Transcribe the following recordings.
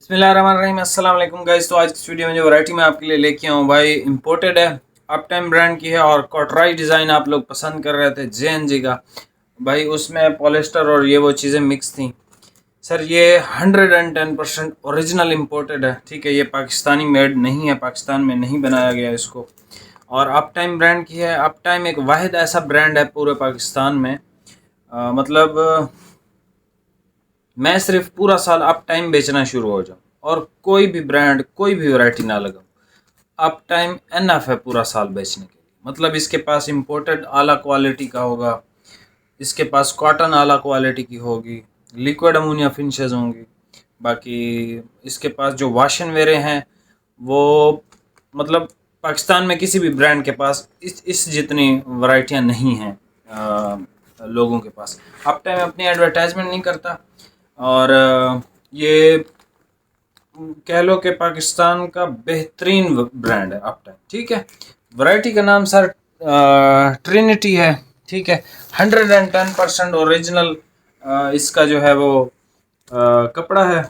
बिस्मिल्लाहिर्रहमानिर्रहीम, अस्सलाम वालेकुम गाइस। तो आज की वीडियो में जो वैरायटी मैं आपके लिए लेके आऊँ भाई इंपोर्टेड है, अप टाइम ब्रांड की है और कॉटराई डिज़ाइन आप लोग पसंद कर रहे थे जेएनजी का भाई, उसमें पॉलिस्टर और ये वो चीज़ें मिक्स थी। सर ये 110% ओरिजिनल इम्पोर्टेड है, ठीक है। ये पाकिस्तानी मेड नहीं है, पाकिस्तान में नहीं बनाया गया इसको। और अप टाइम ब्रांड की है। अप टाइम एक वाहिद ऐसा ब्रांड है पूरे पाकिस्तान में, मतलब मैं सिर्फ पूरा साल अप टाइम बेचना शुरू हो जाऊँ और कोई भी ब्रांड कोई भी वैरायटी ना लगाऊँ, अप टाइम एनफ है पूरा साल बेचने के लिए। मतलब इसके पास इंपोर्टेड आला क्वालिटी का होगा, इसके पास कॉटन आला क्वालिटी की होगी, लिक्विड अमोनिया फिनिशेस होंगी। बाकी इसके पास जो वाश एंड वेयर हैं वो मतलब पाकिस्तान में किसी भी ब्रांड के पास इस जितनी वैरायटियां नहीं हैं लोगों के पास। अप टाइम अपनी एडवर्टाइजमेंट नहीं करता और ये कह लो कि पाकिस्तान का बेहतरीन ब्रांड है अप टाइम, ठीक है। वैरायटी का नाम सर ट्रिनिटी है, ठीक है। 110% ओरिजिनल इसका जो है वो कपड़ा है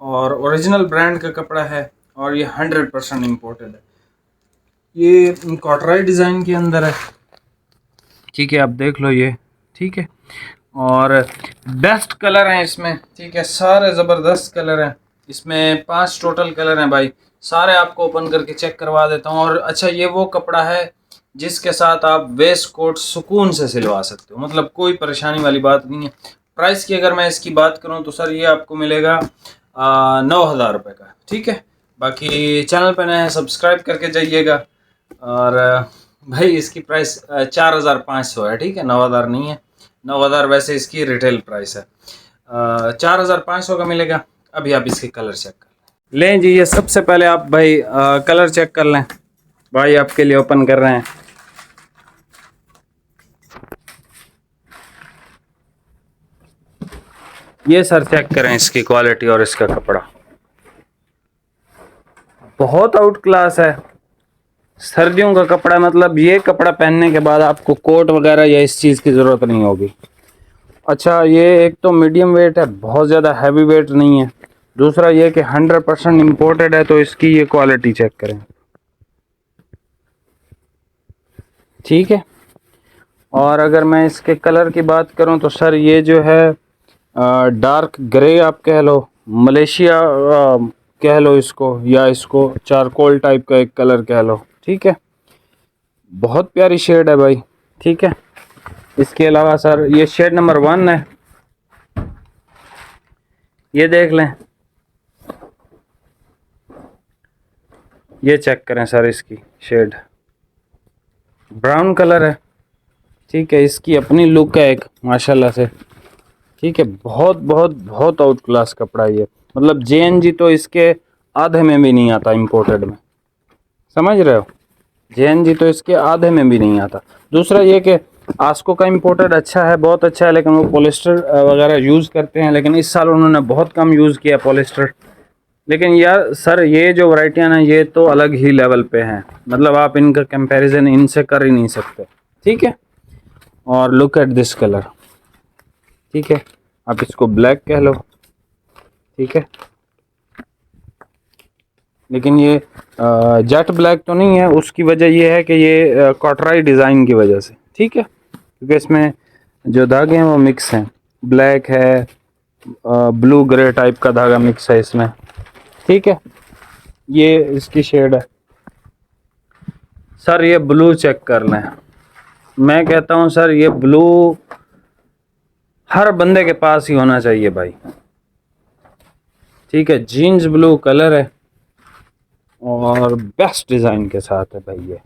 और ओरिजिनल ब्रांड का कपड़ा है और ये 100% इम्पोर्टेड है। ये कॉटराई डिज़ाइन के अंदर है, ठीक है। आप देख लो ये, ठीक है। और बेस्ट कलर हैं इसमें, ठीक है। सारे ज़बरदस्त कलर हैं इसमें, 5 टोटल कलर हैं भाई। सारे आपको ओपन करके चेक करवा देता हूँ। और अच्छा, ये वो कपड़ा है जिसके साथ आप वेस्ट कोट सुकून से सिलवा सकते हो, मतलब कोई परेशानी वाली बात नहीं है। प्राइस की अगर मैं इसकी बात करूँ तो सर ये आपको मिलेगा 9,000 रुपये का, ठीक है। बाकी चैनल पर नए हैं, सब्सक्राइब करके जाइएगा। और भाई इसकी प्राइस 4,500 है, ठीक है, 9,000 नहीं है। 9,000 वैसे इसकी रिटेल प्राइस है, 4,500 का मिलेगा। अभी आप इसके कलर चेक कर लें जी। ये सबसे पहले आप भाई कलर चेक कर लें, भाई आपके लिए ओपन कर रहे हैं। ये सर चेक करें इसकी क्वालिटी और इसका कपड़ा, बहुत आउट क्लास है। सर्दियों का कपड़ा, मतलब ये कपड़ा पहनने के बाद आपको कोट वगैरह या इस चीज़ की ज़रूरत नहीं होगी। अच्छा, ये एक तो मीडियम वेट है, बहुत ज़्यादा हैवी वेट नहीं है। दूसरा ये कि 100% इम्पोर्टेड है, तो इसकी ये क्वालिटी चेक करें, ठीक है। और अगर मैं इसके कलर की बात करूं तो सर ये जो है डार्क ग्रे आप कह लो, मलेशिया कह लो इसको, या इसको चारकोल टाइप का एक कलर कह लो, ठीक है। बहुत प्यारी शेड है भाई, ठीक है। इसके अलावा सर ये शेड नंबर 1 है, ये देख लें, ये चेक करें सर इसकी शेड, ब्राउन कलर है, ठीक है। इसकी अपनी लुक है एक माशाल्लाह से, ठीक है। बहुत बहुत बहुत आउट क्लास कपड़ा ये, मतलब जेएनजी तो इसके आधे में भी नहीं आता इंपोर्टेड में, समझ रहे हो। जेएनजी तो इसके आधे में भी नहीं आता। दूसरा ये कि आस्को का इंपोर्टेड अच्छा है, बहुत अच्छा है, लेकिन वो पॉलिस्टर वगैरह यूज़ करते हैं, लेकिन इस साल उन्होंने बहुत कम यूज़ किया पॉलिस्टर। लेकिन यार सर ये जो वैरायटियाँ ना ये तो अलग ही लेवल पे हैं, मतलब आप इनका कंपैरिजन इनसे कर ही नहीं सकते, ठीक है। और लुक एट दिस कलर, ठीक है। आप इसको ब्लैक कह लो, ठीक है। लेकिन ये जेट ब्लैक तो नहीं है, उसकी वजह ये है कि ये कॉटराई डिज़ाइन की वजह से, ठीक है, क्योंकि इसमें जो धागे हैं वो मिक्स हैं, ब्लैक है, ब्लू ग्रे टाइप का धागा मिक्स है इसमें, ठीक है। ये इसकी शेड है सर, ये ब्लू चेक कर लें। मैं कहता हूँ सर ये ब्लू हर बंदे के पास ही होना चाहिए भाई, ठीक है। जीन्स ब्लू कलर है और बेस्ट डिज़ाइन के साथ है भाई, ये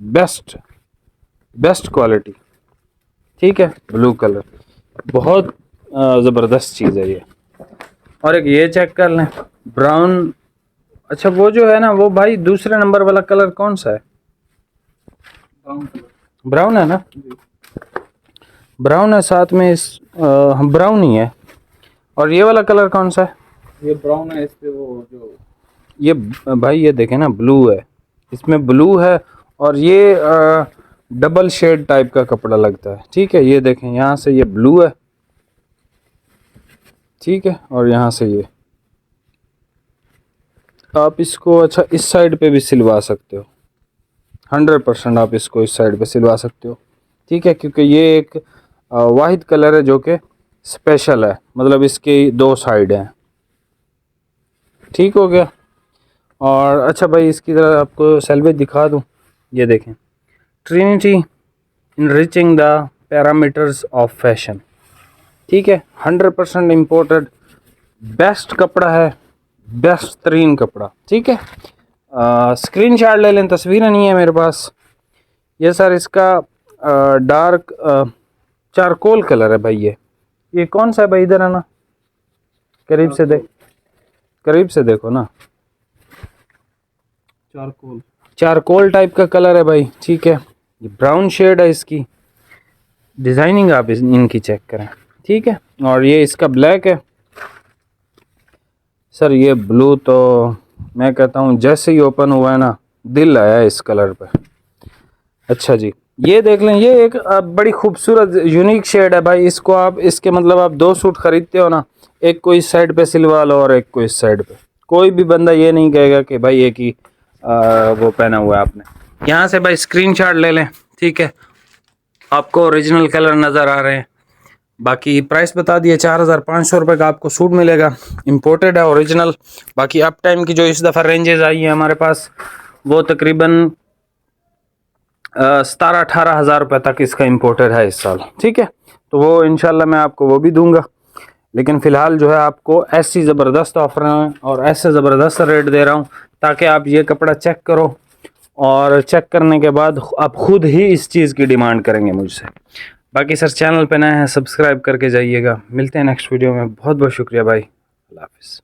बेस्ट बेस्ट क्वालिटी, ठीक है। ब्लू कलर बहुत ज़बरदस्त चीज़ है ये। और एक ये चेक कर लें, ब्राउन। अच्छा, वो जो है ना वो भाई दूसरे नंबर वाला कलर कौन सा है? ब्राउन है ना, ब्राउन है साथ में इस ब्राउन ही है। और ये वाला कलर कौन सा है? ये ब्राउन है, इस पे वो जो ये भाई ये देखें ना, ब्लू है, इसमें ब्लू है और ये डबल शेड टाइप का कपड़ा लगता है, ठीक है। ये देखें यहाँ से ये ब्लू है, ठीक है, और यहाँ से ये आप इसको अच्छा इस साइड पे भी सिलवा सकते हो, 100% आप इसको इस साइड पे सिलवा सकते हो, ठीक है, क्योंकि ये एक वाहिद कलर है जो कि स्पेशल है, मतलब इसकी 2 साइड हैं। ठीक हो गया। और अच्छा भाई इसकी तरह आपको सेल्वेज दिखा दूँ, ये देखें, Trinity enriching the parameters of fashion, ठीक है, 100% इम्पोर्टेड, बेस्ट कपड़ा है, बेस्ट तरीन कपड़ा, ठीक है। स्क्रीनशॉट ले लें, तस्वीरें नहीं है मेरे पास। ये सर इसका डार्क चारकोल कलर है भाई। ये कौन सा है भाई, इधर है ना, करीब से देख, करीब से देखो ना, चारकोल टाइप का कलर है भाई, ठीक है। ये ब्राउन शेड है इसकी, डिज़ाइनिंग आप इनकी चेक करें, ठीक है। और ये इसका ब्लैक है सर। ये ब्लू तो मैं कहता हूँ जैसे ही ओपन हुआ है ना, दिल आया इस कलर पे। अच्छा जी, ये देख लें, ये एक बड़ी खूबसूरत यूनिक शेड है भाई। इसको आप इसके मतलब आप 2 सूट खरीदते हो ना, एक को इस साइड पे सिलवा लो और एक को इस साइड पे, कोई भी बंदा ये नहीं कहेगा कि भाई एक ही वो पहना हुआ है आपने। यहाँ से भाई स्क्रीनशॉट ले लें, ठीक है, आपको ओरिजिनल कलर नज़र आ रहे हैं। बाकी प्राइस बता दिए, 4500 रुपये का आपको सूट मिलेगा, इंपोर्टेड है, ओरिजिनल। बाकी अप टाइम की जो इस दफ़ा रेंजेस आई हैं हमारे पास, वो तकरीबन 17-18 हज़ार रुपये तक इसका इंपोर्टेड है इस साल, ठीक है। तो वो इंशाल्लाह मैं आपको वो भी दूंगा, लेकिन फ़िलहाल जो है आपको ऐसी ज़बरदस्त ऑफर हैं और ऐसे ज़बरदस्त रेट दे रहा हूँ ताकि आप ये कपड़ा चेक करो, और चेक करने के बाद आप ख़ुद ही इस चीज़ की डिमांड करेंगे मुझसे। बाकी सर चैनल पे नए हैं, सब्सक्राइब करके जाइएगा। मिलते हैं नेक्स्ट वीडियो में। बहुत बहुत शुक्रिया भाई, अल्लाह हाफ़िज़।